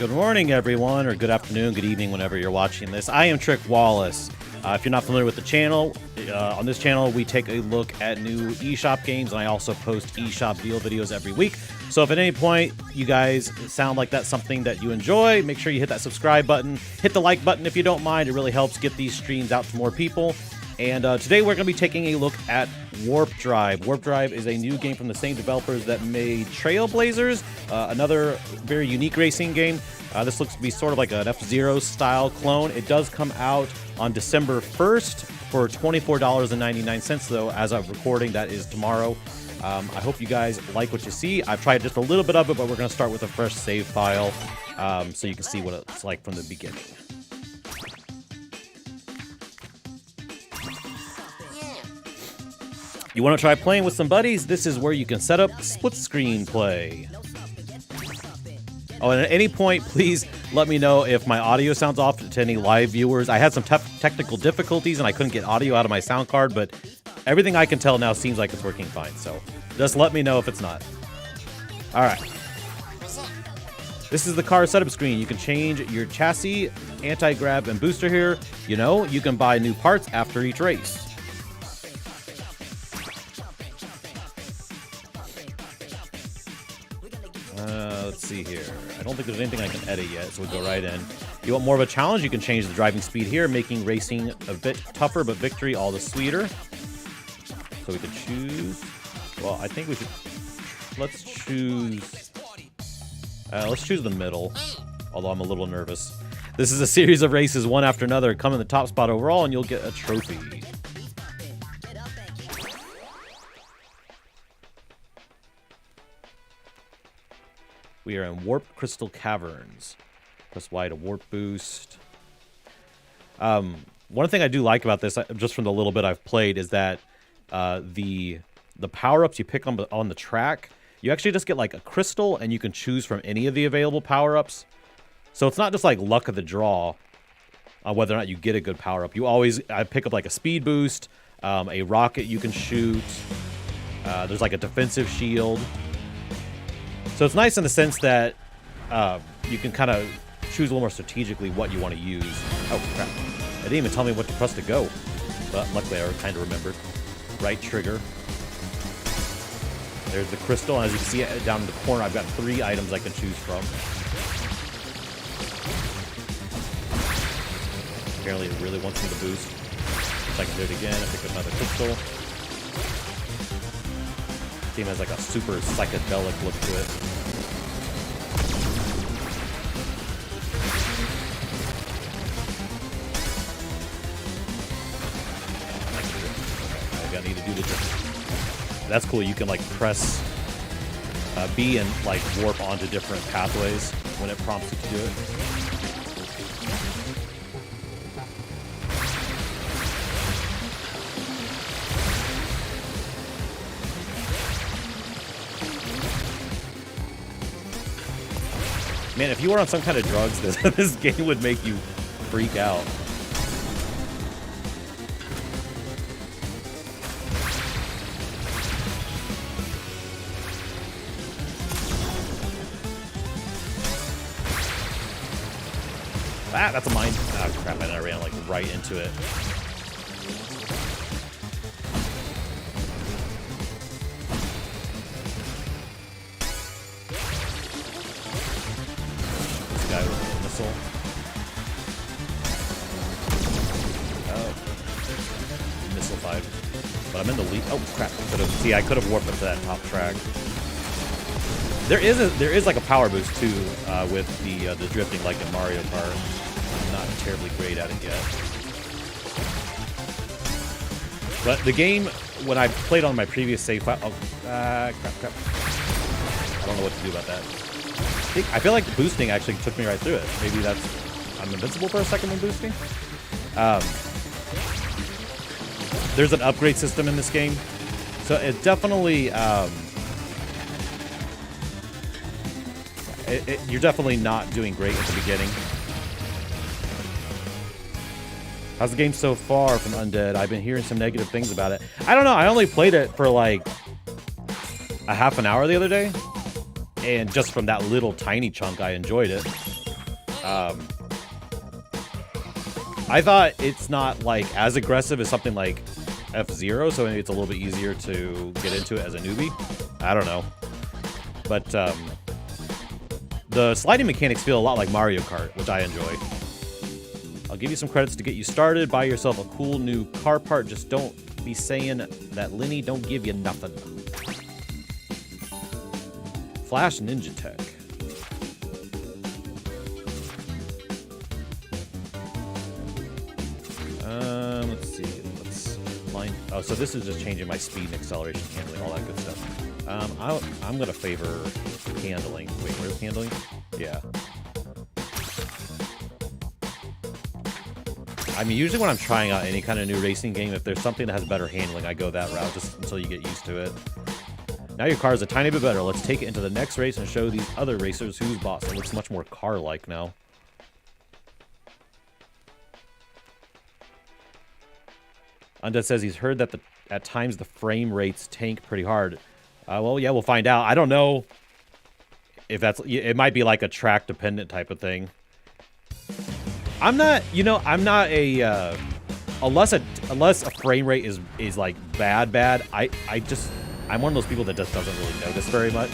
Good morning, everyone, or good afternoon, good evening, whenever you're watching this. I am Trick Wallace. If you're not familiar with the channel, on this channel, we take a look at new eShop games, and I also post eShop deal videos every week. So if at any point you guys sound like that's something that you enjoy, make sure you hit that subscribe button. Hit the like button if you don't mind. It really helps get these streams out to more people. And today we're going to be taking a look at Warp Drive. Warp Drive is a new game from the same developers that made Trailblazers, another very unique racing game. This looks to be sort of like an F-Zero style clone. It does come out on December 1st for $24.99, though, as of recording. That is tomorrow. I hope you guys like what you see. I've tried just a little bit of it, but we're going to start with a fresh save file so you can see what it's like from the beginning. You want to try playing with some buddies? This is where you can set up split screen play. Oh, and at any point, please let me know if my audio sounds off to any live viewers. I had some technical difficulties and I couldn't get audio out of my sound card, but everything I can tell now seems like it's working fine. So just let me know if it's not. All right. This is the car setup screen. You can change your chassis, anti-grab, and booster here. You know, you can buy new parts after each race. Let's see here. I don't think there's anything I can edit yet, so we'll go right in. You want more of a challenge? You can change the driving speed here, making racing a bit tougher, but victory all the sweeter. So we can choose. Well, I think we should. Let's choose the middle. Although I'm a little nervous. This is a series of races, one after another. Come in the top spot overall, and you'll get a trophy. We are in Warp Crystal Caverns. Press Y to warp boost. One thing I do like about this, just from the little bit I've played, is that the power-ups you pick on the track, you actually just get like a crystal, and you can choose from any of the available power-ups. So it's not just like luck of the draw on whether or not you get a good power-up. I pick up like a speed boost, a rocket you can shoot. There's like a defensive shield. So it's nice in the sense that you can kind of choose a little more strategically what you want to use. Oh, crap. It didn't even tell me what to press to go. But luckily I kind of remembered. Right trigger. There's the crystal. And as you can see it down in the corner, I've got 3 items I can choose from. Apparently it really wants me to boost. So I can do it again. I pick up another crystal. Game has like a super psychedelic look to it. I need to do the jump. That's cool. You can like press B and like warp onto different pathways when it prompts you to do it. Man, if you were on some kind of drugs, this game would make you freak out. Ah, that's a mine. Oh, crap, I ran like right into it. Missile 5. But I'm in the lead. Oh crap! I could have warped up to that top track. There is like a power boost too with the drifting, like in Mario Kart. I'm not terribly great at it yet. But the game, when I played on my previous save file, crap. I don't know what to do about that. I feel like boosting actually took me right through it. Maybe I'm invincible for a second when boosting. There's an upgrade system in this game, so it definitely you're definitely not doing great at the beginning. How's the game so far from Undead? I've been hearing some negative things about it. I don't know. I only played it for like a half an hour the other day, and just from that little tiny chunk, I enjoyed it. I thought it's not like as aggressive as something like F-Zero, so maybe it's a little bit easier to get into it as a newbie. I don't know. But the sliding mechanics feel a lot like Mario Kart, which I enjoy. I'll give you some credits to get you started. Buy yourself a cool new car part. Just don't be saying that Lenny don't give you nothing. Flash Ninja Tech. Let's see. Let's line. Oh, so this is just changing my speed and acceleration, handling, all that good stuff. I'm gonna favor handling. Wait, where's handling? Yeah. I mean, usually when I'm trying out any kind of new racing game, if there's something that has better handling, I go that route just until you get used to it. Now your car is a tiny bit better. Let's take it into the next race and show these other racers who's boss. It looks much more car-like now. Undead says he's heard that at times the frame rates tank pretty hard. Well, yeah, we'll find out. I don't know if that's... It might be like a track-dependent type of thing. I'm not... You know, I'm not a... unless a frame rate is like bad, I'm one of those people that just doesn't really notice very much.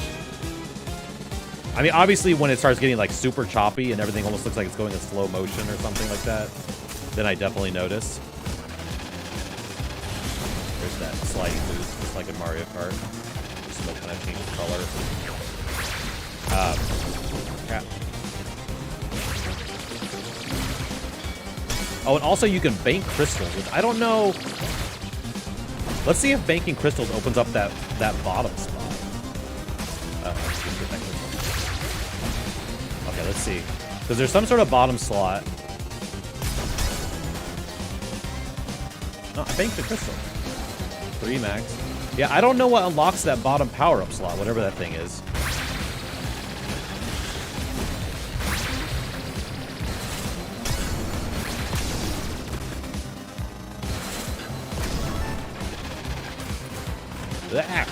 I mean, obviously, when it starts getting like super choppy and everything almost looks like it's going in slow motion or something like that, then I definitely notice. There's that sliding boost, just like in Mario Kart. The smoke kind of changes color. Crap. Oh, and also you can bank crystals, which I don't know. Let's see if banking crystals opens up that bottom spot. Okay, let's see. Because there's some sort of bottom slot. No, I banked the crystal. 3 max. Yeah, I don't know what unlocks that bottom power-up slot, whatever that thing is. Ah.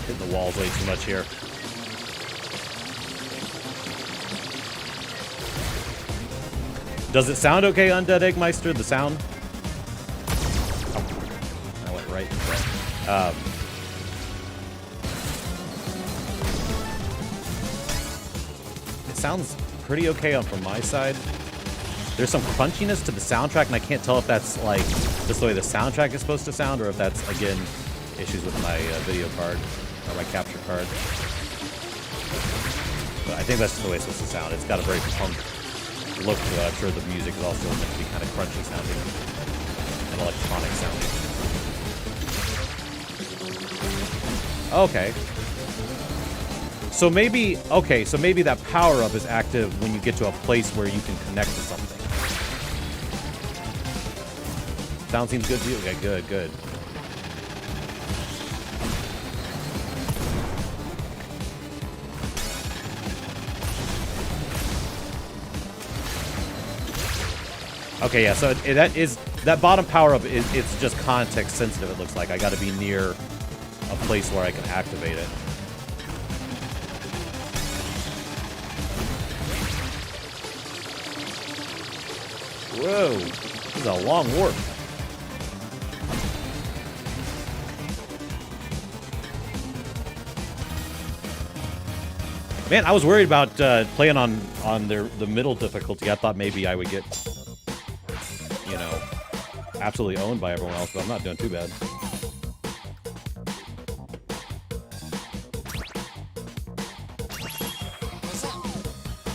Hitting the walls way too much here. Does it sound okay, Undead Eggmeister? The sound? Oh, I went right into that. Sounds pretty okay from my side. There's some crunchiness to the soundtrack, and I can't tell if that's like just the way the soundtrack is supposed to sound, or if that's again issues with my video card or my capture card. But I think that's the way it's supposed to sound. It's got a very punk look to it. I'm sure the music is also meant to be kind of crunchy sounding and electronic sounding. Okay. So maybe, okay, so maybe that power-up is active when you get to a place where you can connect to something. Sound seems good to you? Okay, good, good. Okay, yeah, so that bottom power-up, it's just context sensitive, it looks like. I gotta be near a place where I can activate it. Whoa, this is a long warp. Man, I was worried about playing on the middle difficulty. I thought maybe I would get, you know, absolutely owned by everyone else, but I'm not doing too bad.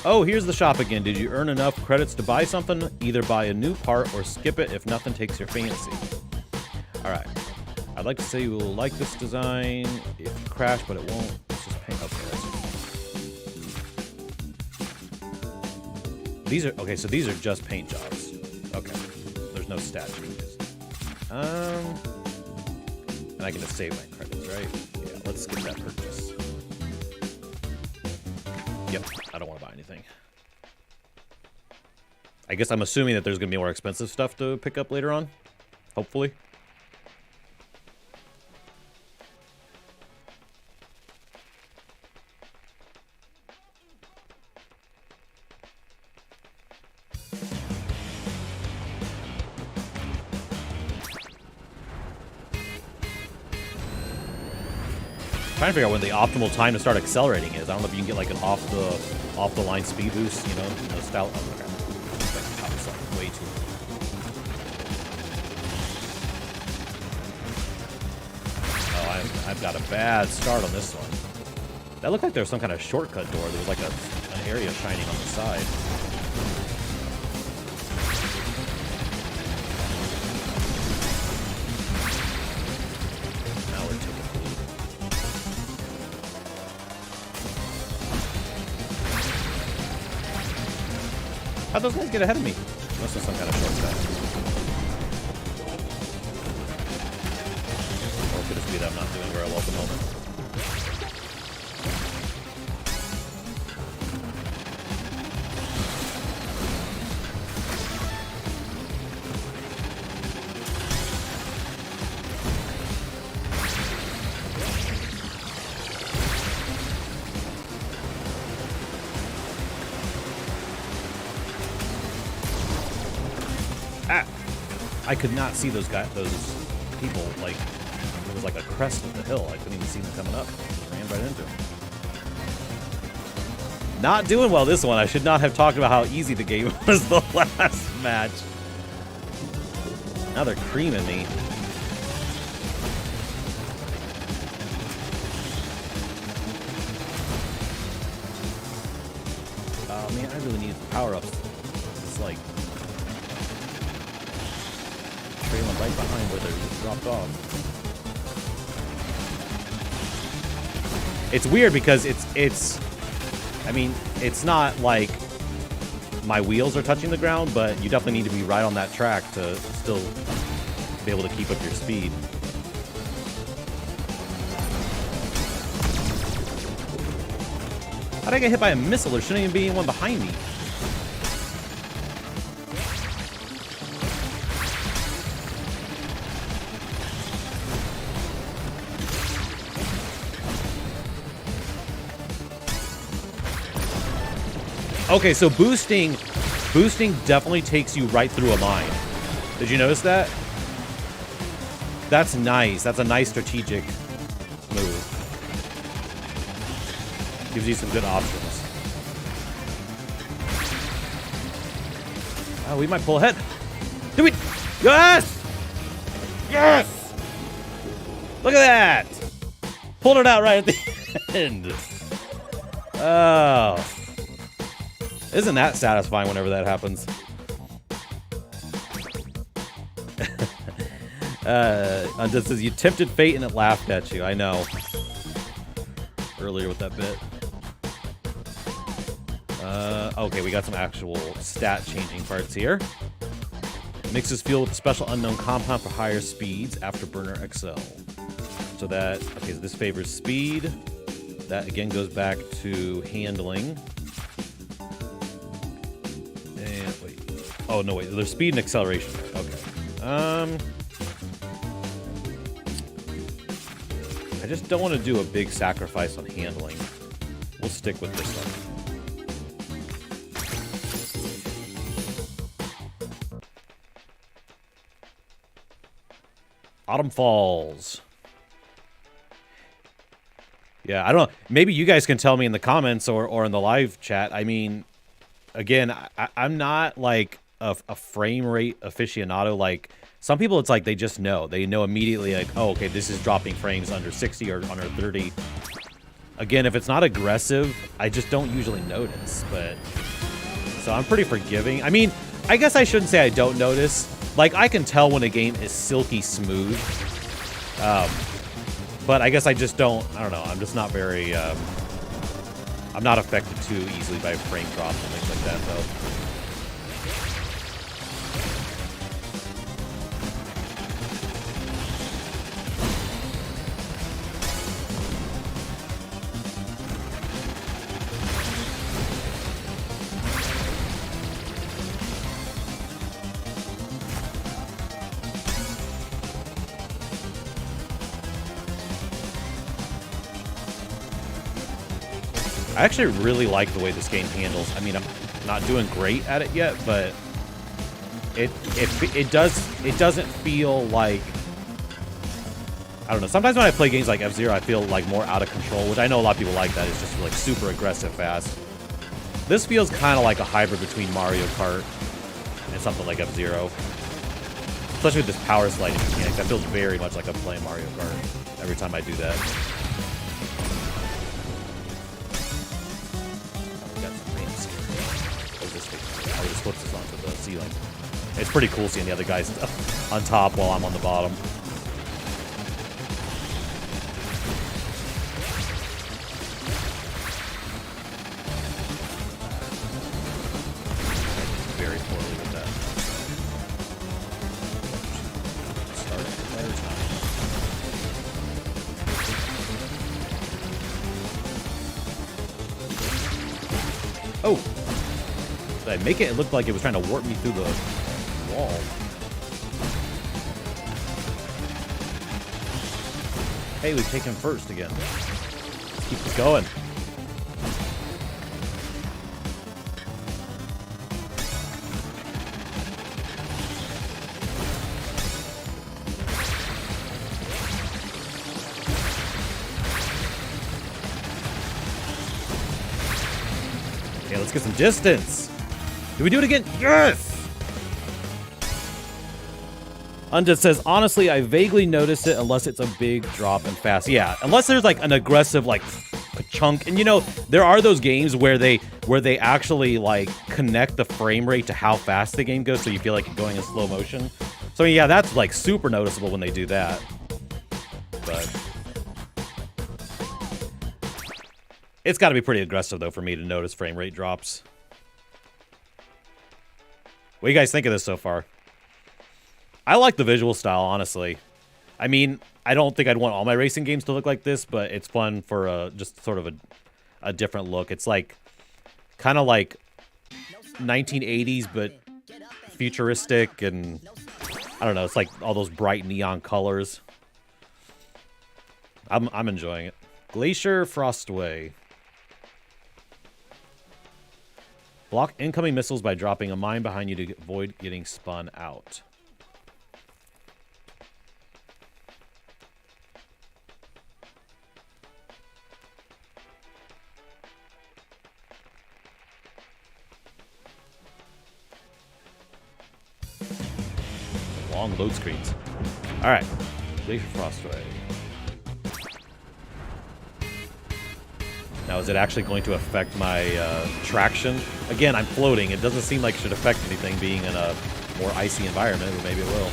Oh, here's the shop again. Did you earn enough credits to buy something? Either buy a new part or skip it if nothing takes your fancy. Alright. I'd like to say you will like this design if you crash, but it won't. It's just paint. Okay. These are okay, so these are just paint jobs. Okay. There's no stat changes. And I can just save my credits, right? Yeah, let's skip that purchase. Yep, I don't want to buy anything. I guess I'm assuming that there's going to be more expensive stuff to pick up later on. Hopefully. Trying to figure out when the optimal time to start accelerating is. I don't know if you can get like an off the line speed boost, you know, style. Oh, okay. That's like way too. Oh, I've got a bad start on this one. That looked like there was some kind of shortcut door. There was like an area shining on the side. How'd those guys get ahead of me? Must have some kind of shortcut. Or it could just be that I'm not doing very well at the moment. I could not see those people, like, it was like a crest of the hill. I couldn't even see them coming up. Just ran right into them. Not doing well this one. I should not have talked about how easy the game was the last match. Now they're creaming me. Oh man, I really need power-ups. It's like trailing right behind where they just dropped off. It's weird because I mean, it's not like my wheels are touching the ground, but you definitely need to be right on that track to still be able to keep up your speed. How'd I get hit by a missile? There shouldn't even be anyone behind me. Okay, so boosting definitely takes you right through a mine. Did you notice that? That's nice. That's a nice strategic move. Gives you some good options. Oh, we might pull ahead. Do we? Yes! Yes! Look at that! Pulled it out right at the end. Oh. Isn't that satisfying whenever that happens? Undid says, you tempted fate and it laughed at you. I know. Earlier with that bit. Okay, we got some actual stat changing parts here. Mixes fuel with a special unknown compound for higher speeds, Afterburner XL. So that, okay, so this favors speed. That again goes back to handling. Oh, no, wait. There's speed and acceleration. Okay. I just don't want to do a big sacrifice on handling. We'll stick with this one. Autumn Falls. Yeah, I don't know. Maybe you guys can tell me in the comments or in the live chat. I mean, again, I'm not like a frame rate aficionado. Like some people, it's like they just know. They know immediately, like, oh, okay, this is dropping frames under 60 or under 30. Again, if it's not aggressive, I just don't usually notice. But so I'm pretty forgiving. I mean, I guess I shouldn't say I don't notice. Like, I can tell when a game is silky smooth. But I guess I just don't. I don't know. I'm just not very. I'm not affected too easily by frame drops and things like that, though. I actually really like the way this game handles. I mean, I'm not doing great at it yet, but it doesn't feel like, I don't know. Sometimes when I play games like F-Zero, I feel like more out of control, which I know a lot of people like that. It's just like super aggressive fast. This feels kind of like a hybrid between Mario Kart and something like F-Zero. Especially with this power sliding mechanic. That feels very much like I'm playing Mario Kart every time I do that. Oh, we got some ramps here. What is this thing? Oh, he just flips this onto the ceiling. It's pretty cool seeing the other guys on top while I'm on the bottom. Very poorly with that. Start better time. Oh! Did I make it? It looked like it was trying to warp me through the wall. Hey, we've taken first again. Let's keep this going. Okay, let's get some distance. Did we do it again? Yes! Undead says, honestly, I vaguely notice it unless it's a big drop and fast. Yeah, unless there's like an aggressive like chunk. And you know, there are those games where they actually like connect the frame rate to how fast the game goes, so you feel like you're going in slow motion. So yeah, that's like super noticeable when they do that. But it's got to be pretty aggressive though for me to notice frame rate drops. What do you guys think of this so far? I like the visual style, honestly. I mean, I don't think I'd want all my racing games to look like this, but it's fun for just sort of a different look. It's like kind of like 1980s, but futuristic, and I don't know. It's like all those bright neon colors. I'm enjoying it. Glacier Frostway. Block incoming missiles by dropping a mine behind you to avoid getting spun out. Long load screens. All right, Glacier Frostway. Now, is it actually going to affect my traction? Again, I'm floating. It doesn't seem like it should affect anything being in a more icy environment, but maybe it will.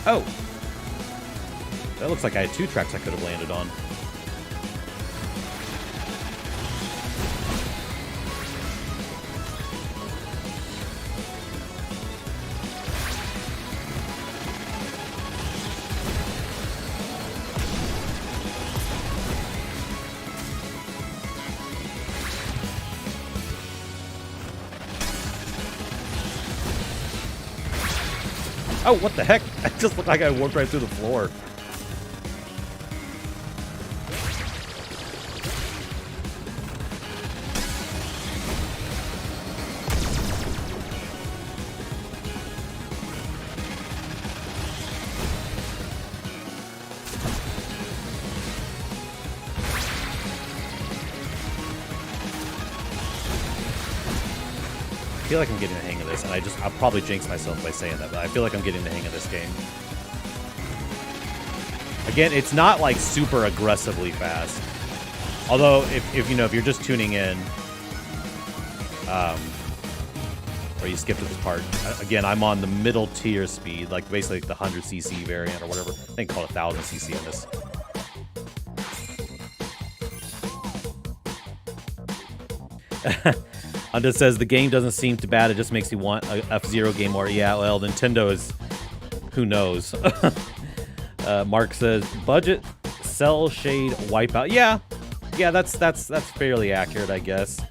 Oh! That looks like I had two tracks I could have landed on. Oh, what the heck? It just looked like I warped right through the floor. I feel like I'm getting the hang of this, and I'll probably jinx myself by saying that, but I feel like I'm getting the hang of this game. Again, it's not like super aggressively fast. Although, if you know, if you're just tuning in, or you skip to this part, again, I'm on the middle tier speed, like basically the 100cc variant or whatever. I think call it 1000cc in this. Undead says the game doesn't seem too bad. It just makes you want a F-Zero game more. Yeah, well, Nintendo is... Who knows? Mark says budget, cell shade, wipeout. Yeah, that's fairly accurate, I guess.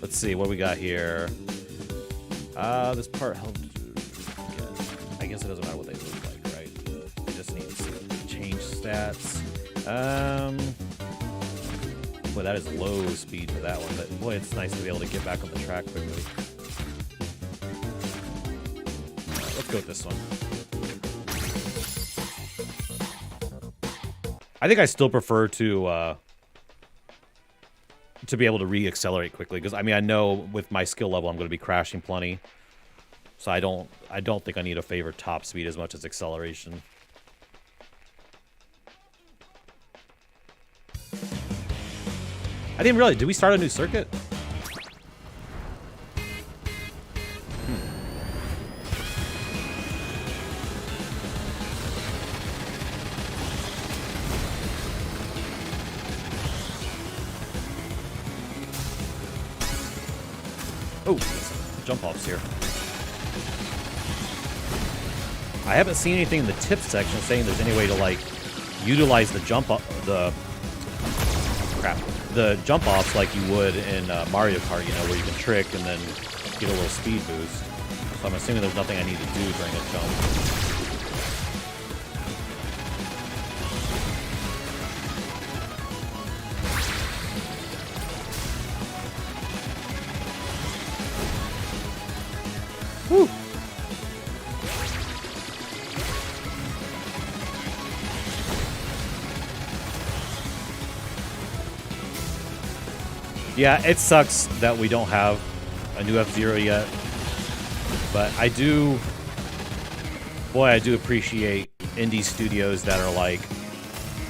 Let's see what we got here. This part helped. I guess it doesn't matter what they look like, right? I just need to change stats. Boy, that is low speed for that one, but boy, it's nice to be able to get back on the track quickly. Right, let's go with this one. I think I still prefer to be able to re-accelerate quickly, because I mean I know with my skill level I'm going to be crashing plenty, so I don't think I need to favor top speed as much as acceleration. I didn't realize. Did we start a new circuit? Oh, jump offs here. I haven't seen anything in the tips section saying there's any way to like utilize the jump jump offs like you would in Mario Kart, you know, where you can trick and then get a little speed boost. So I'm assuming there's nothing I need to do during a jump. Woo! Yeah, it sucks that we don't have a new F-Zero yet, but I do appreciate indie studios that are like,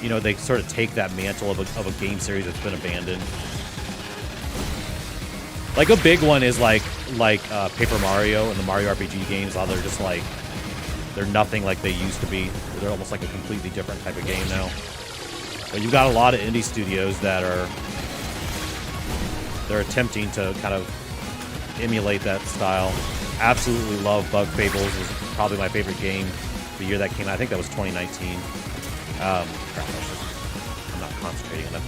you know, they sort of take that mantle of a game series that's been abandoned. Like a big one is like Paper Mario and the Mario RPG games. How they're just like, they're nothing like they used to be. They're almost like a completely different type of game now. But you've got a lot of indie studios that they're attempting to kind of emulate that style. Absolutely love Bug Fables. It was probably my favorite game the year that came out. I think that was 2019. Crap, I'm not concentrating enough.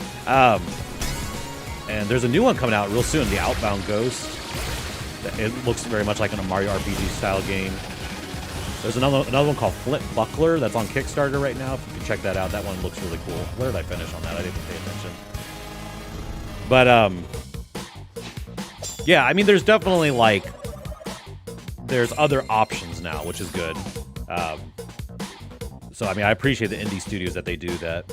And there's a new one coming out real soon, the Outbound Ghost. It looks very much like a Mario RPG style game. There's another one called Flint Buckler that's on Kickstarter right now. If you can check that out, that one looks really cool. Where did I finish on that? I didn't pay attention. But yeah, I mean, there's definitely like there's other options now, which is good. So I mean, I appreciate the indie studios that they do that.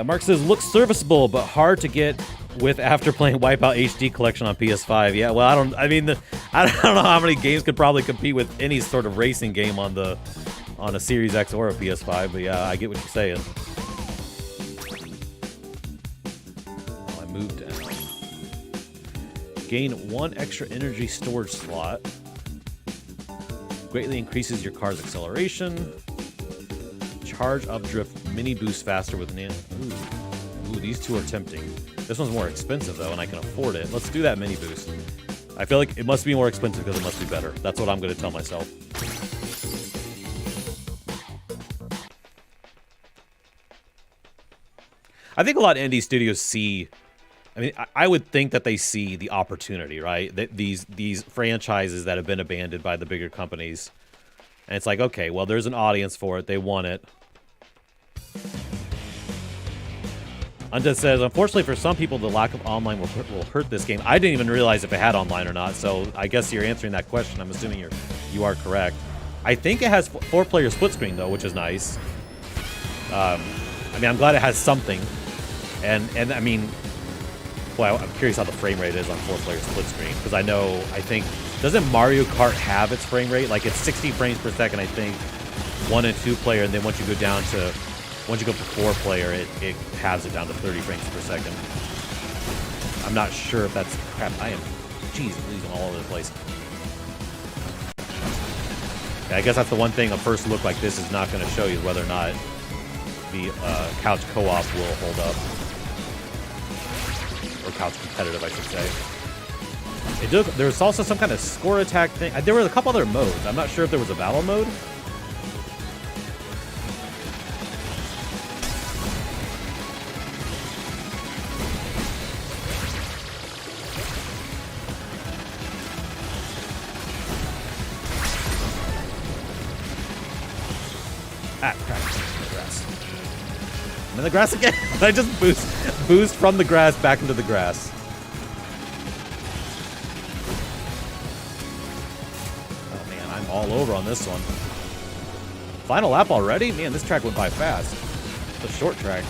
Mark says, looks serviceable, but hard to get with after playing Wipeout HD Collection on PS5. Yeah, well, I don't know how many games could probably compete with any sort of racing game on a Series X or a PS5, but yeah, I get what you're saying. Oh, I moved down. Gain 1 extra energy storage slot. Greatly increases your car's acceleration. Charge up drift mini boost faster with an Ooh, these two are tempting. This one's more expensive though, and I can afford it. Let's do that mini boost. I feel like it must be more expensive because it must be better. That's what I'm going to tell myself. I think a lot of indie studios see. I mean, I would think that they see the opportunity, right? That these franchises that have been abandoned by the bigger companies, and it's like, okay, well, there's an audience for it. They want it. Undead says, unfortunately for some people, the lack of online will hurt this game. I didn't even realize if it had online or not, so I guess you're answering that question. I'm assuming you are correct. I think it has 4-player split screen, though, which is nice. I mean, I'm glad it has something. And I mean, boy, I'm curious how the frame rate is on 4-player split screen, because I think, doesn't Mario Kart have its frame rate? Like, it's 60 frames per second, I think, 1 and 2 player, and then once you go to 4-player, it halves it down to 30 frames per second. I'm not sure if that's... Crap, I am... Jeez, losing all over the place. Yeah, I guess that's the one thing a first look like this is not going to show you, whether or not the couch co-op will hold up. Or couch competitive, I should say. There was also some kind of score attack thing. There were a couple other modes. I'm not sure if there was a battle mode. Ah, crap. I'm in the grass. I'm in the grass again. I just boost from the grass back into the grass. Oh man, I'm all over on this one. Final lap already? Man, this track went by fast. It's a short track.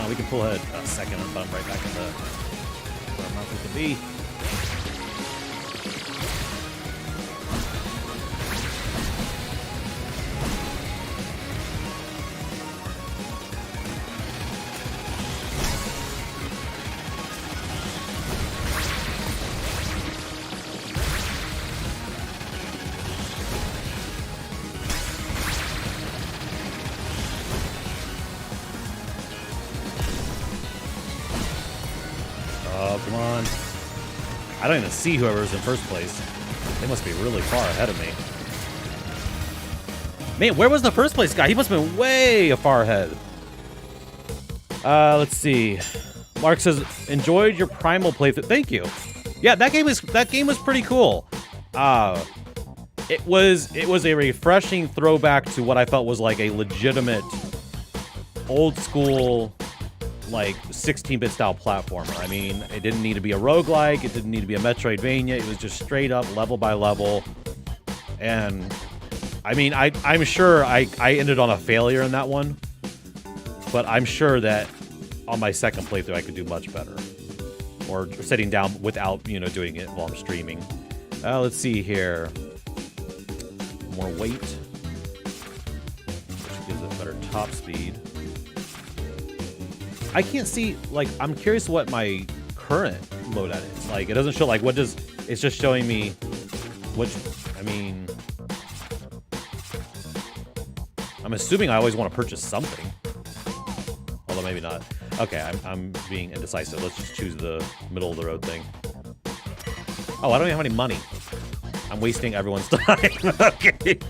We can pull ahead a second and bump right back into where I'm not supposed to be. Oh, come on. I don't even see whoever's in first place. They must be really far ahead of me. Man, where was the first place guy? He must have been way far ahead. Let's see. Mark says, enjoyed your Primal playthrough. Thank you. Yeah, that game was pretty cool. It was a refreshing throwback to what I felt was like a legitimate old school, like 16-bit style platformer. I mean, it didn't need to be a roguelike, it didn't need to be a Metroidvania, it was just straight up level by level. And I mean, I'm sure I ended on a failure in that one, but I'm sure that on my second playthrough I could do much better. Or sitting down without, you know, doing it while I'm streaming. Let's see here. More weight, which gives it better top speed. I can't see, like, I'm curious what my current loadout is. Like, it doesn't show, like, what does, it's just showing me which, I mean, I'm assuming I always want to purchase something. Although maybe not. Okay, I'm being indecisive. Let's just choose the middle of the road thing. Oh, I don't even have any money. I'm wasting everyone's time. Okay.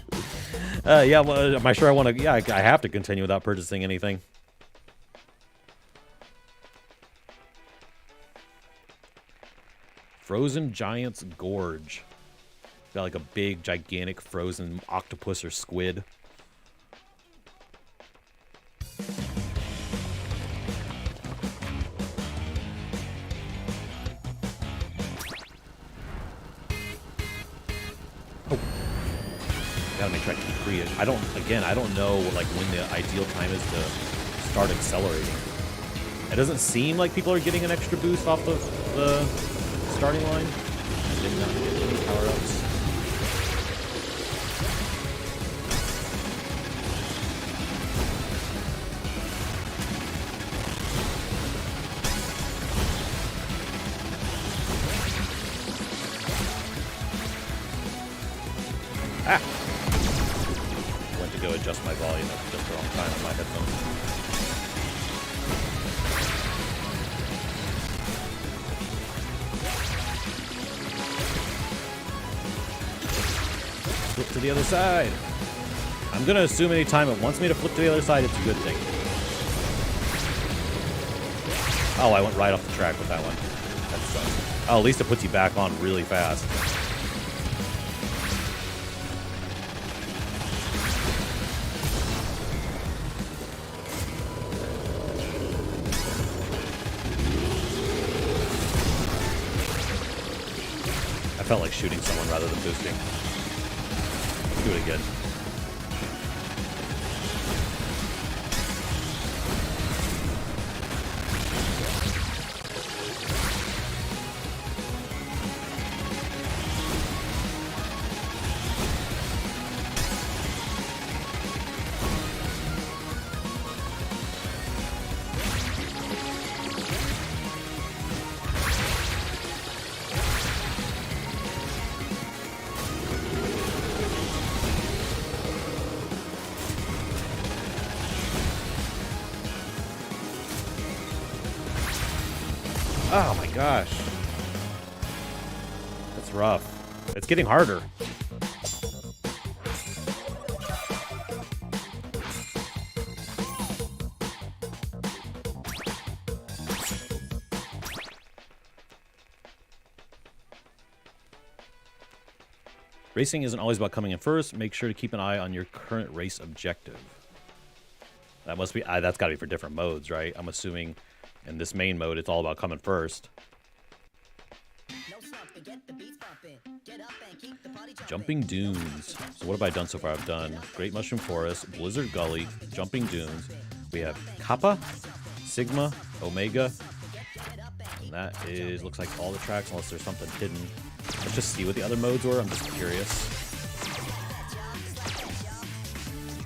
Yeah, well, am I sure I want to, yeah, I have to continue without purchasing anything. Frozen Giant's Gorge. Got like a big, gigantic frozen octopus or squid. Oh. Gotta make sure I keep free. I don't know like when the ideal time is to start accelerating. It doesn't seem like people are getting an extra boost off of the starting line. I did not get any power-ups. Ah! Went to go adjust my volume at just the wrong time on my headphones. Flip to the other side. I'm gonna assume anytime it wants me to flip to the other side, it's a good thing. Oh, I went right off the track with that one. That sucks. Oh, at least it puts you back on really fast. I felt like shooting someone rather than boosting. Let's do it again. Oh my gosh. That's rough. It's getting harder. Racing isn't always about coming in first. Make sure to keep an eye on your current race objective. That must be, that's got to be for different modes, right? I'm assuming in this main mode, it's all about coming first. Jumping Dunes. So what have I done so far? I've done Great Mushroom Forest, Blizzard Gully, Jumping Dunes. We have Kappa, Sigma, Omega. And that is, looks like all the tracks, unless there's something hidden. Let's just see what the other modes were. I'm just curious.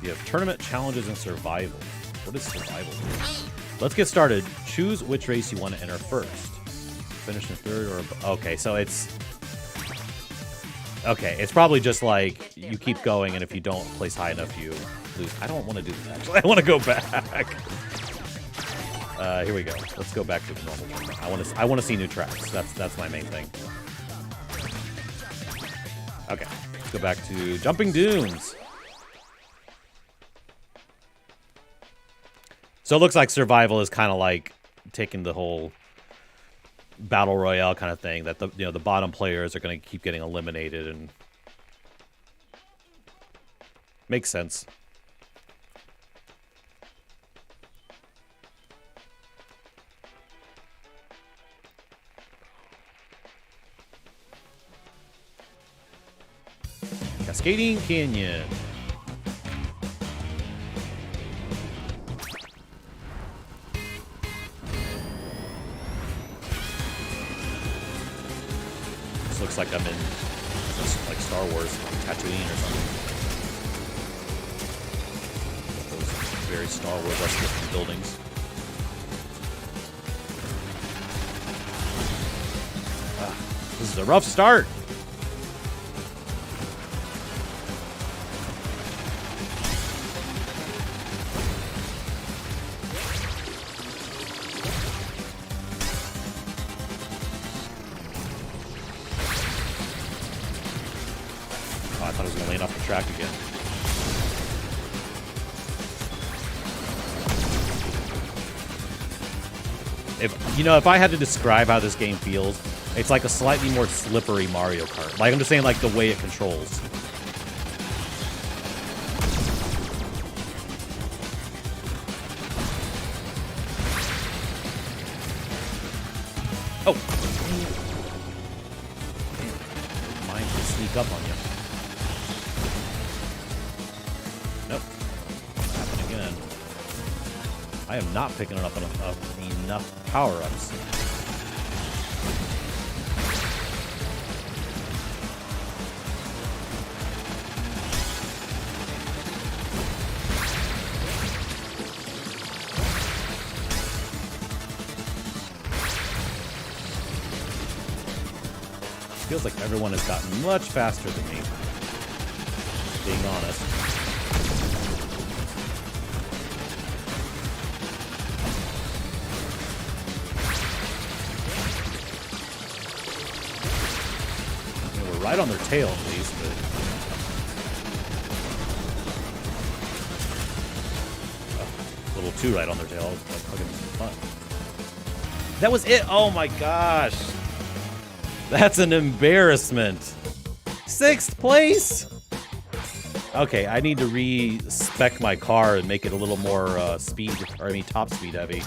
You have Tournament, Challenges, and Survival. What is Survival? Let's get started. Choose which race you want to enter first. Finish in third or... Okay, so it's... Okay, it's probably just like you keep going, and if you don't place high enough, you lose. I don't want to do this, actually. I want to go back. Here we go. Let's go back to the normal one. I want to see new tracks. That's my main thing. Okay, let's go back to Jumping Dunes. So it looks like Survival is kind of like taking the whole battle royale kind of thing, that the bottom players are going to keep getting eliminated, and makes sense. Cascading Canyon. This looks like I'm in like Star Wars, Tatooine or something. Those very Star Wars-esque buildings. This is a rough start. I thought I was going to land off the track again. If I had to describe how this game feels, it's like a slightly more slippery Mario Kart. Like, I'm just saying, like, the way it controls. Oh! Mine can sneak up on you. Nope. Not happening again. I am not picking up enough power-ups. Feels like everyone has gotten much faster than me, being honest. We're right on their tail, at least, but... a little too right on their tail. Like, fucking fun. That was it! Oh my gosh! That's an embarrassment. 6th place? Okay, I need to re-spec my car and make it a little more top speed heavy.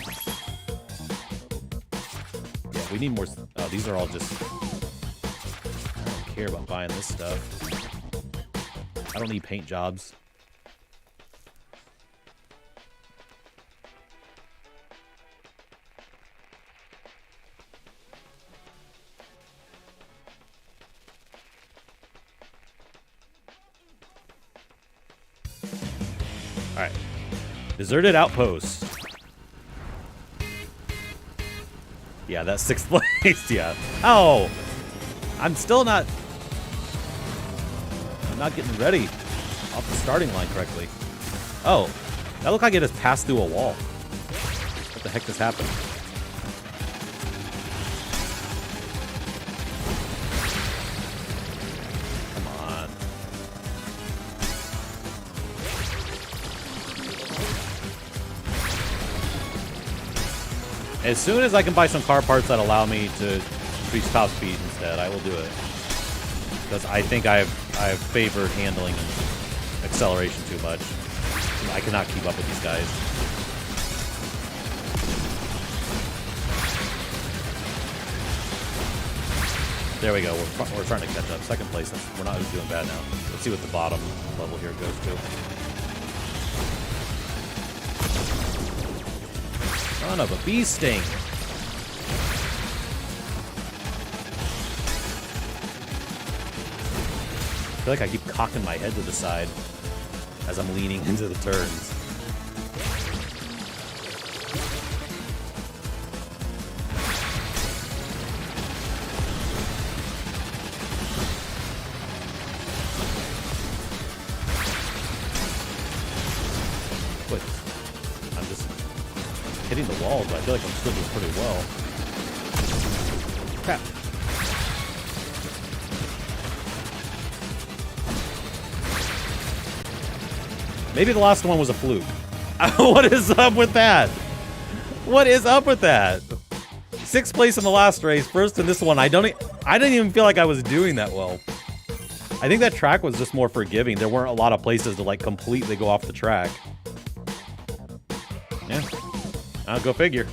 Yeah, we need more. Oh, these are all just... I don't care about buying this stuff. I don't need paint jobs. Alright. Deserted Outpost. Yeah, that's 6th place, yeah. Oh! I'm not getting ready off the starting line correctly. Oh. That looked like it just passed through a wall. What the heck just happened? As soon as I can buy some car parts that allow me to increase top speed instead, I will do it. Because I think I've favored handling and acceleration too much. I cannot keep up with these guys. There we go. We're trying to catch up. Second place. We're not doing bad now. Let's see what the bottom level here goes to. Son of a bee sting. I feel like I keep cocking my head to the side as I'm leaning into the turns. Wait, I'm just hitting the walls, but I feel like I'm still doing pretty well. Crap. Maybe the last one was a fluke. What is up with that? What is up with that? 6th place in the last race, first in this one. I didn't even feel like I was doing that well. I think that track was just more forgiving. There weren't a lot of places to like completely go off the track. Yeah, I'll go figure.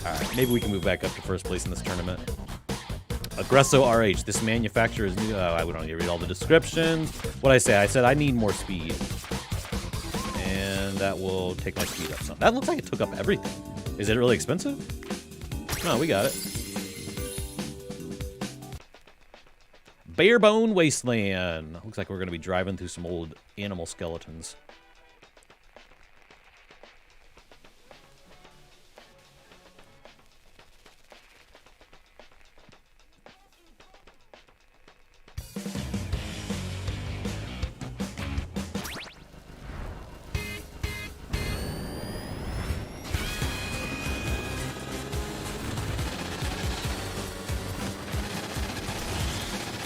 All right, maybe we can move back up to first place in this tournament. Aggresso RH. This manufacturer is new. I don't need to read all the descriptions. What I say? I said I need more speed. And that will take my speed up some. That looks like it took up everything. Is it really expensive? No, we got it. Barebone Wasteland. Looks like we're going to be driving through some old animal skeletons.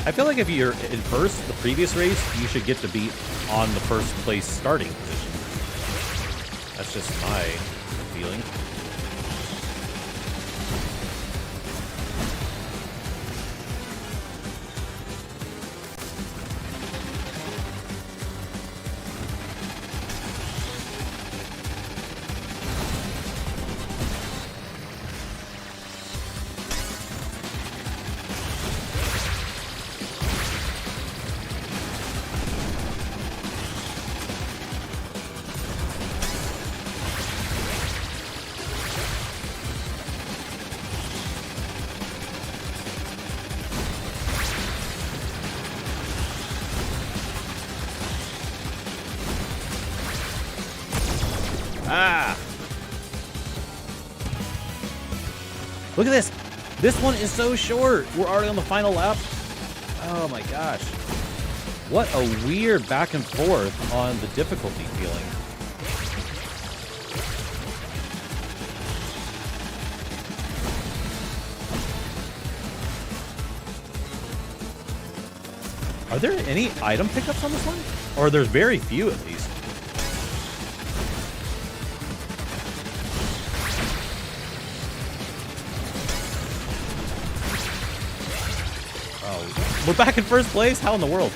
I feel like if you're in first, the previous race, you should get to be on the first place starting position. That's just my feeling. Ah! Look at this. This one is so short. We're already on the final lap. Oh my gosh. What a weird back and forth on the difficulty feeling. Are there any item pickups on this one? Or there's very few at least. We're back in first place? How in the world?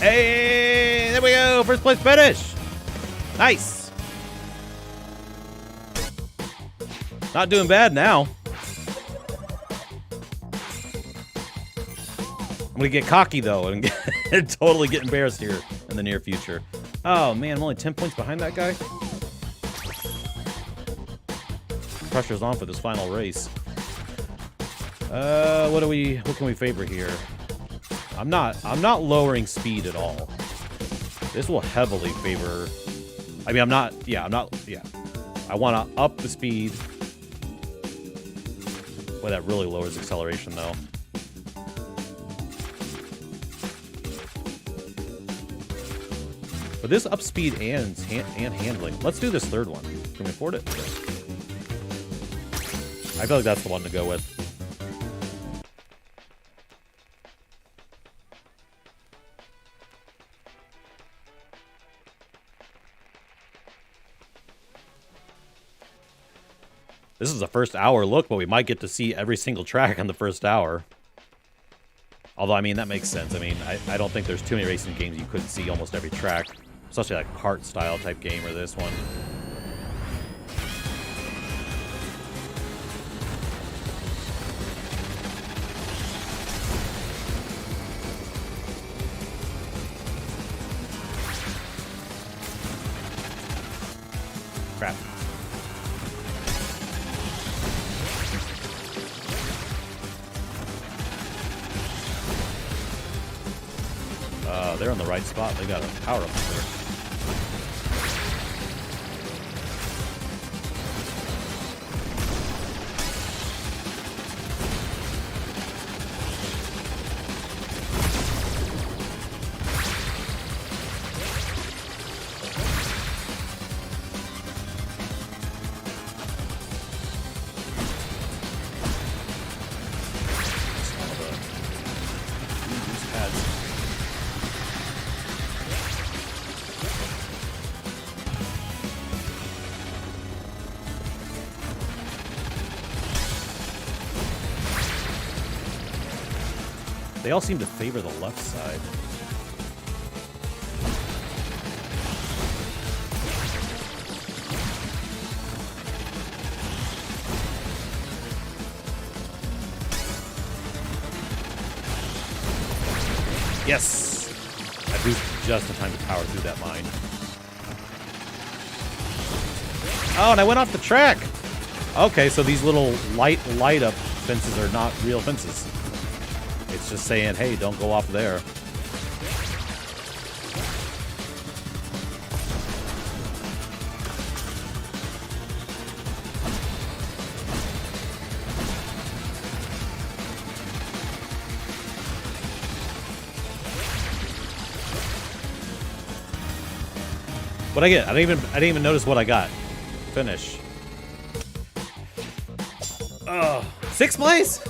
Hey, there we go. First place finish. Nice. Not doing bad now. I'm gonna get cocky though and totally get embarrassed here in the near future. Oh man, I'm only 10 points behind that guy. Pressure's on for this final race. What can we favor here? I'm not lowering speed at all. This will heavily favor. I mean, I want to up the speed. Boy, that really lowers acceleration, though. But this up speed and handling. Let's do this third one. Can we afford it? I feel like that's the one to go with. This is a first hour look, but we might get to see every single track on the first hour. Although, I mean, that makes sense. I mean, I don't think there's too many racing games you couldn't see almost every track. Especially like kart style type game or this one. Crap. They're on the right spot. They got a power up there. They all seem to favor the left side. Yes! I boosted just in time to power through that mine. Oh, and I went off the track! Okay, so these little light up fences are not real fences. It's just saying, hey, don't go off there. What'd I get? I didn't even notice what I got. Finish. Oh, 6th place?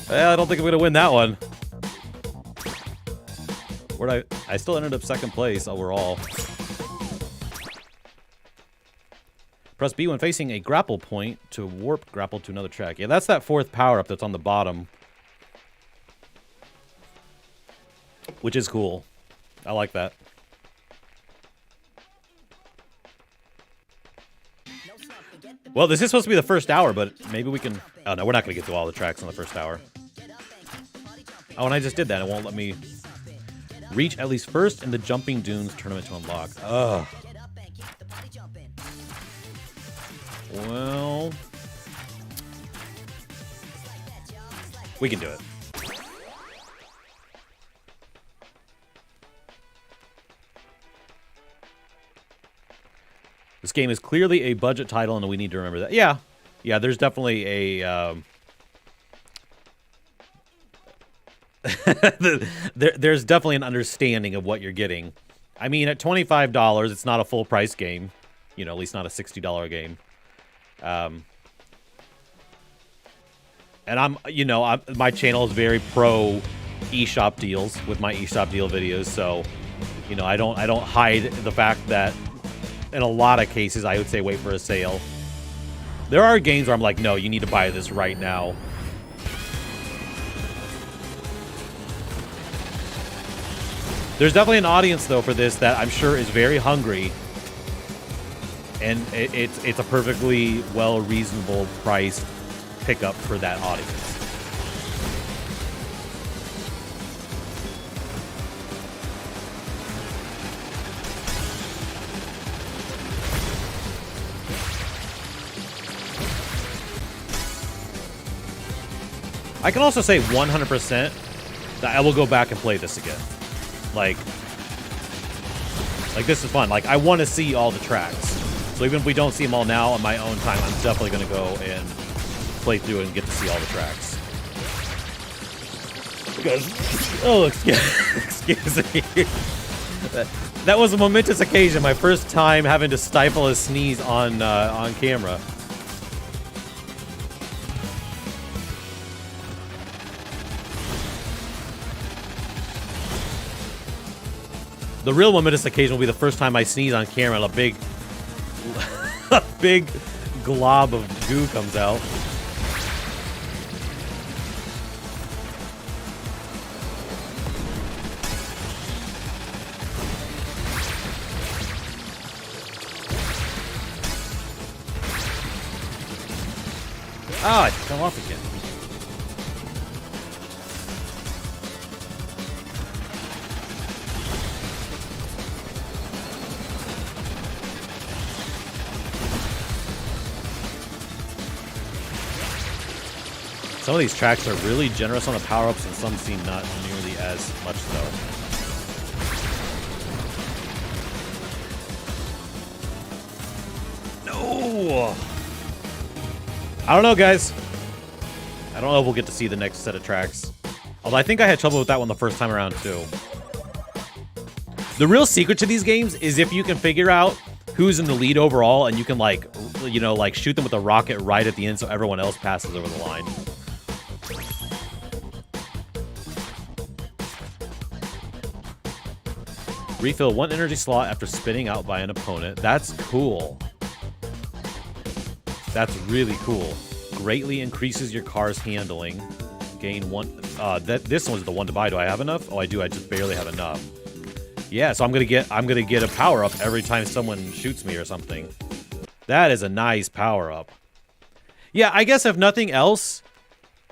Well, I don't think I'm gonna win that one. I still ended up 2nd place overall. Press B when facing a grapple point to warp grapple to another track. Yeah, that's that 4th power-up that's on the bottom. Which is cool. I like that. Well, this is supposed to be the first hour, but maybe we can... Oh, no, we're not going to get through all the tracks in the first hour. Oh, and I just did that. It won't let me reach at least first in the Jumping Dunes tournament to unlock. Ugh. Well... we can do it. This game is clearly a budget title, and we need to remember that. Yeah. Yeah, there's definitely a... there's definitely an understanding of what you're getting. I mean, at $25, it's not a full-price game. You know, at least not a $60 game. And my channel is very pro eShop deals with my eShop deal videos, so, you know, I don't hide the fact that in a lot of cases, I would say wait for a sale. There are games where I'm like, no, you need to buy this right now. There's definitely an audience, though, for this that I'm sure is very hungry. And it's a perfectly well reasonable price pickup for that audience. I can also say 100% that I will go back and play this again. Like this is fun. Like, I want to see all the tracks. So even if we don't see them all now on my own time, I'm definitely going to go and play through it and get to see all the tracks. Because, oh, excuse Excuse me. That was a momentous occasion. My first time having to stifle a sneeze on camera. The real momentous occasion will be the first time I sneeze on camera and a big, a big glob of goo comes out. Oh, it fell off again. Some of these tracks are really generous on the power-ups, and some seem not nearly as much so. No! I don't know, guys. I don't know if we'll get to see the next set of tracks. Although I think I had trouble with that one the first time around, too. The real secret to these games is if you can figure out who's in the lead overall, and you can, like, you know, like, shoot them with a rocket right at the end so everyone else passes over the line. Refill 1 energy slot after spinning out by an opponent. That's cool. That's really cool. Greatly increases your car's handling. Gain 1. This one's the one to buy. Do I have enough? Oh, I do. I just barely have enough. Yeah, so I'm gonna get a power up every time someone shoots me or something. That is a nice power up. Yeah, I guess if nothing else,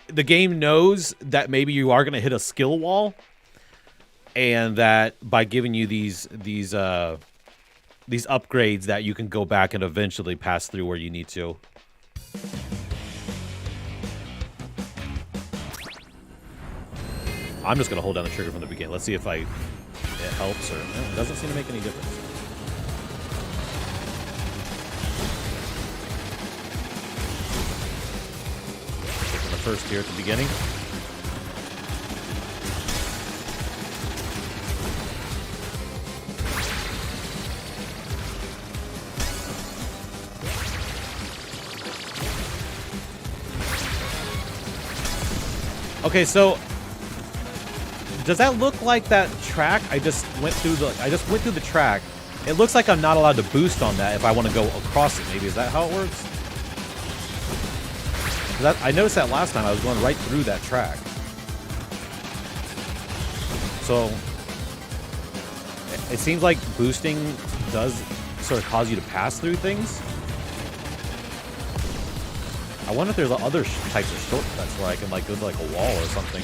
the game knows that maybe you are gonna hit a skill wall, and that by giving you these upgrades, that you can go back and eventually pass through where you need to. I'm just gonna hold down the trigger from the beginning. Let's see if it helps or it doesn't seem to make any difference. Taking the first here at the beginning. Okay, so does that look like that track I just went through the track? It looks like I'm not allowed to boost on that if I want to go across it. Maybe is that how it works? I noticed that last time I was going right through that track. So it seems like boosting does sort of cause you to pass through things. I wonder if there's other types of shortcuts where I can like go to like a wall or something.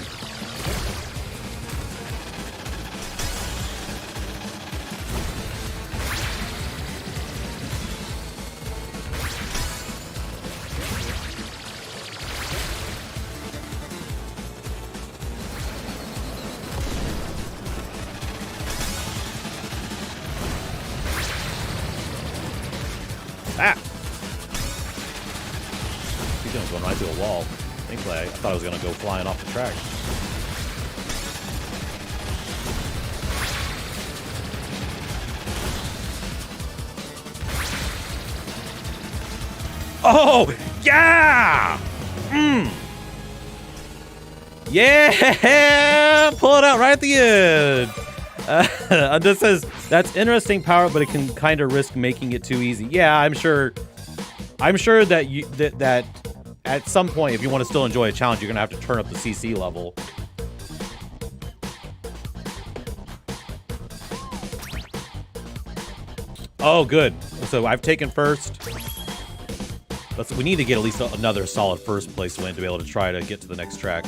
Ah! Going right through a wall. Thankfully, I thought I was going to go flying off the track. Oh, yeah! Yeah! Pull it out right at the end. This says, that's interesting power, but it can kind of risk making it too easy. Yeah, I'm sure that that at some point, if you want to still enjoy a challenge, you're going to have to turn up the CC level. Oh, good. So I've taken first. We need to get at least another solid first place win to be able to try to get to the next track.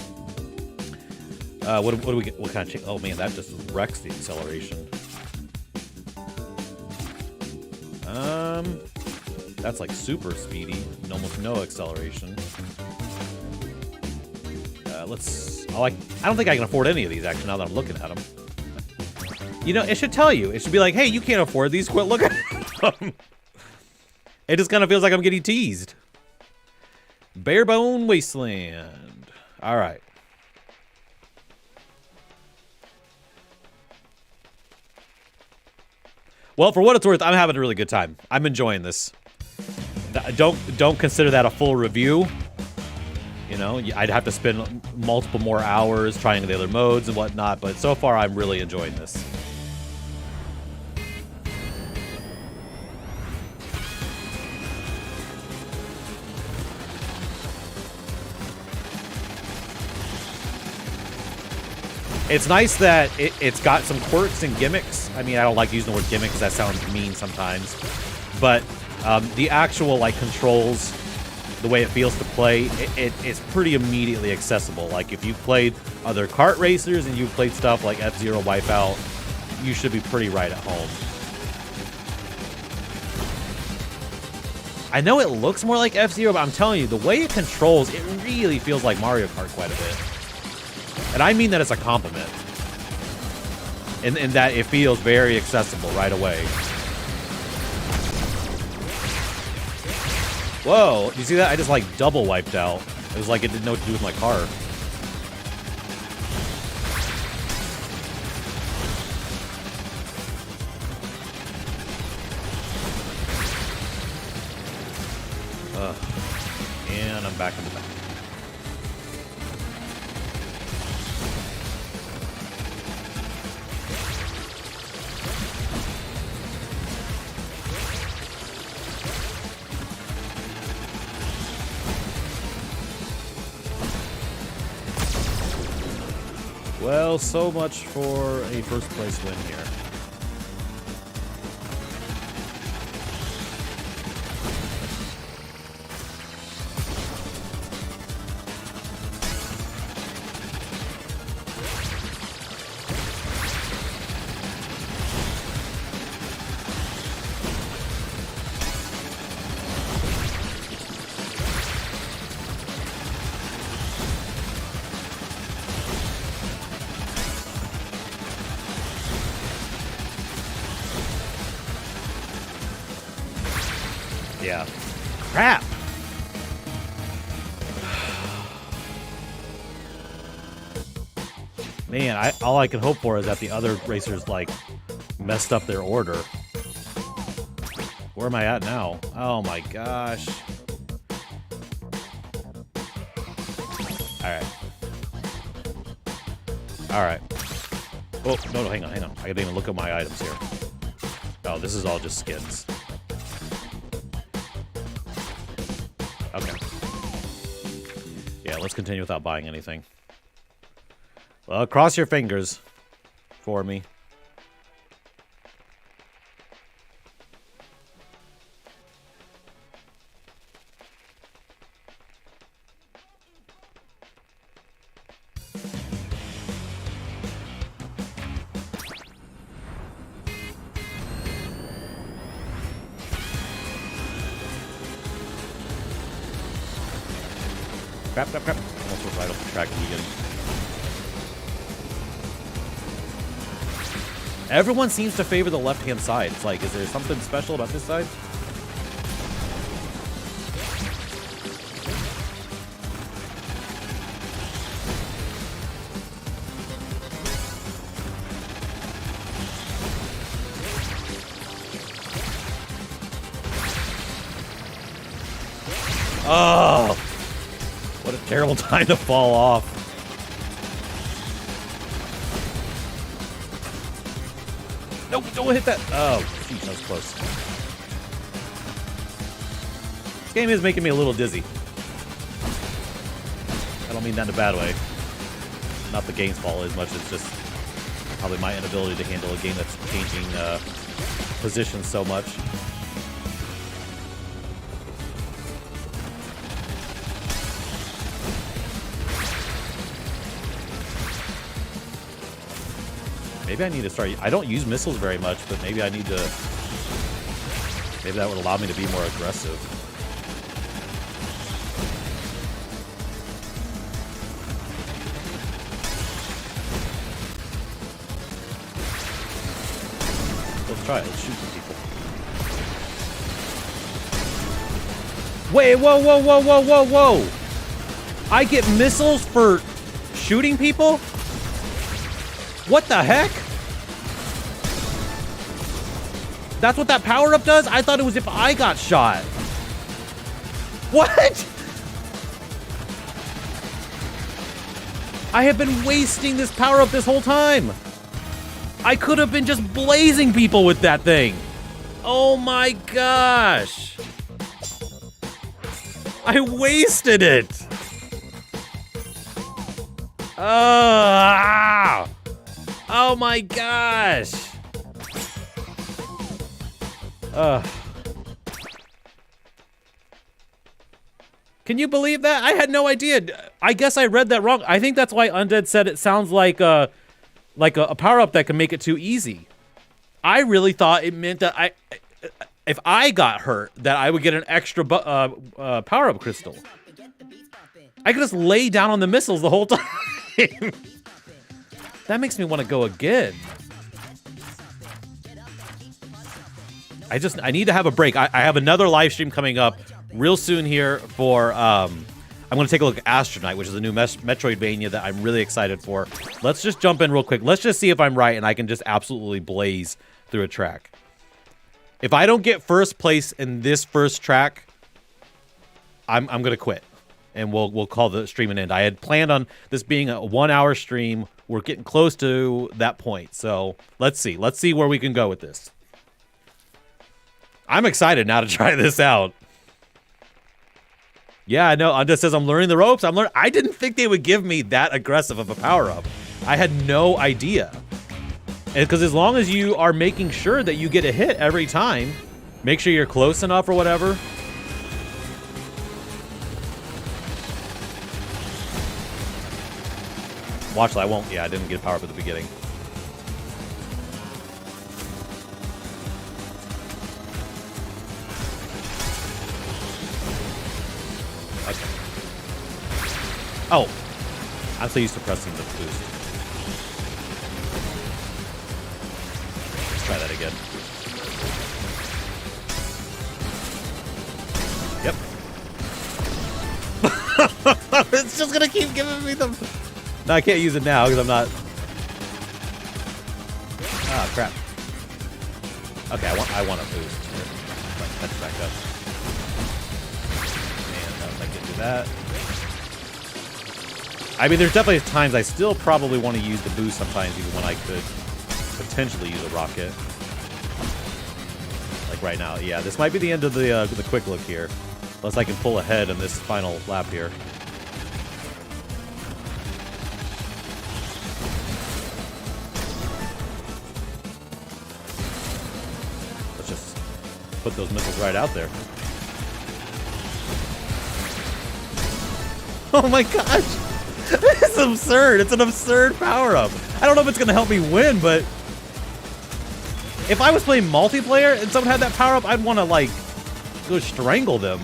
What do we get? What kind of? Oh man, that just wrecks the acceleration. That's like super speedy and almost no acceleration. I don't think I can afford any of these actually now that I'm looking at them. You know, it should tell you. It should be like, hey, you can't afford these. Quit looking at them. It just kind of feels like I'm getting teased. Barebone Wasteland. All right. Well, for what it's worth, I'm having a really good time. I'm enjoying this. Don't consider that a full review. You know, I'd have to spend multiple more hours trying the other modes and whatnot, but so far I'm really enjoying this. It's nice that it's got some quirks and gimmicks. I mean, I don't like using the word gimmicks. That sounds mean sometimes. But the actual, like, controls, the way it feels to play, it's pretty immediately accessible. Like, if you've played other kart racers and you've played stuff like F-Zero Wipeout, you should be pretty right at home. I know it looks more like F-Zero, but I'm telling you, the way it controls, it really feels like Mario Kart quite a bit. And I mean that as a compliment. In that it feels very accessible right away. Whoa, you see that? I just like double wiped out. It was like it didn't know what to do with my car. And I'm back in the back. Well, so much for a first place win here. Yeah. Crap! Man, all I can hope for is that the other racers, like, messed up their order. Where am I at now? Oh my gosh. Alright. Alright. Oh, no, hang on. I gotta even look at my items here. Oh, this is all just skins. Okay. Yeah, let's continue without buying anything. Well, cross your fingers for me. Crap. Almost was right off the track again. Everyone seems to favor the left-hand side. It's like, is there something special about this side? Oh! What a terrible time to fall off. No, don't hit that. Oh, geez, that was close. This game is making me a little dizzy. I don't mean that in a bad way. Not the game's fault as much as just probably my inability to handle a game that's changing positions so much. Maybe I need to start... I don't use missiles very much, but maybe I need to... Maybe that would allow me to be more aggressive. Let's try it. Let's shoot some people. Wait, whoa! I get missiles for shooting people? What the heck? That's what that power-up does? I thought it was if I got shot. What? I have been wasting this power-up this whole time. I could have been just blazing people with that thing. Oh my gosh. I wasted it. Oh my gosh. Can you believe that? I had no idea. I guess I read that wrong. I think that's why Undead said it sounds like a power-up that can make it too easy. I really thought it meant that if I got hurt, that I would get an extra power-up crystal. I could just lay down on the missiles the whole time. That makes me want to go again. I need to have a break. I have another live stream coming up real soon here for, I'm going to take a look at Astronite, which is a new Metroidvania that I'm really excited for. Let's just jump in real quick. Let's just see if I'm right and I can just absolutely blaze through a track. If I don't get first place in this first track, I'm going to quit. And we'll call the stream an end. I had planned on this being a 1-hour stream. We're getting close to that point. So let's see. Let's see where we can go with this. I'm excited now to try this out. Yeah, I know. Unda says I'm learning the ropes. I didn't think they would give me that aggressive of a power-up. I had no idea. And because as long as you are making sure that you get a hit every time, make sure you're close enough or whatever. Watch that. I won't. Yeah, I didn't get a power-up at the beginning. Okay. Oh, I'm so used to pressing the boost. Let's try that again. Yep. It's just gonna keep giving me the... No, I can't use it now because I'm not... Ah, crap. Okay, I want a boost. Let's back up. And I can do that. I mean, there's definitely times I still probably want to use the boost sometimes, even when I could potentially use a rocket. Like right now. Yeah, this might be the end of the quick look here. Unless I can pull ahead in this final lap here. Let's just put those missiles right out there. Oh my gosh! It's absurd! It's an absurd power-up! I don't know if it's gonna help me win, but... If I was playing multiplayer and someone had that power-up, I'd want to, like, go strangle them.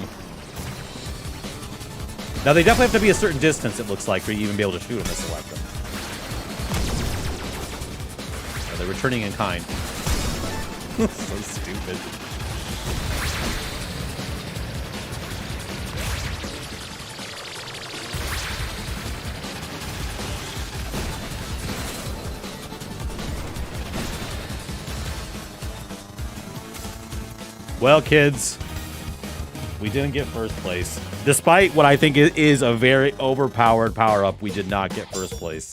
Now, they definitely have to be a certain distance, it looks like, for you to even be able to shoot a missile at them. Oh, they're returning in kind. So stupid. Well, kids, we didn't get first place. Despite what I think is a very overpowered power-up, we did not get first place.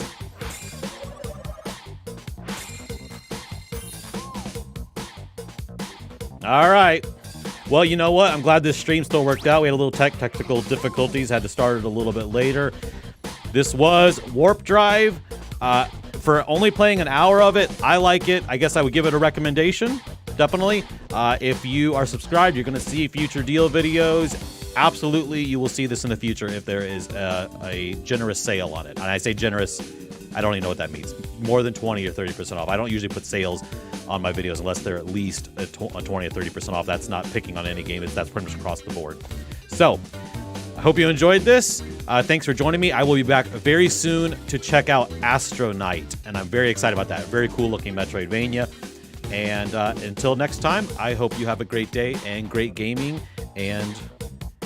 All right. Well, you know what? I'm glad this stream still worked out. We had a little technical difficulties. Had to start it a little bit later. This was Warp Drive. For only playing an hour of it, I like it. I guess I would give it a recommendation. Definitely. If you are subscribed, you're going to see future deal videos. Absolutely, you will see this in the future if there is a generous sale on it. And I say generous, I don't even know what that means. More than 20 or 30% off. I don't usually put sales on my videos unless they're at least a 20 or 30% off. That's not picking on any game. That's pretty much across the board. So, I hope you enjoyed this. Thanks for joining me. I will be back very soon to check out Astronite. And I'm very excited about that. Very cool looking Metroidvania. And until next time, I hope you have a great day and great gaming. And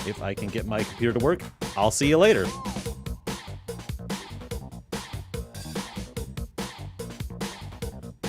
if I can get my computer to work, I'll see you later.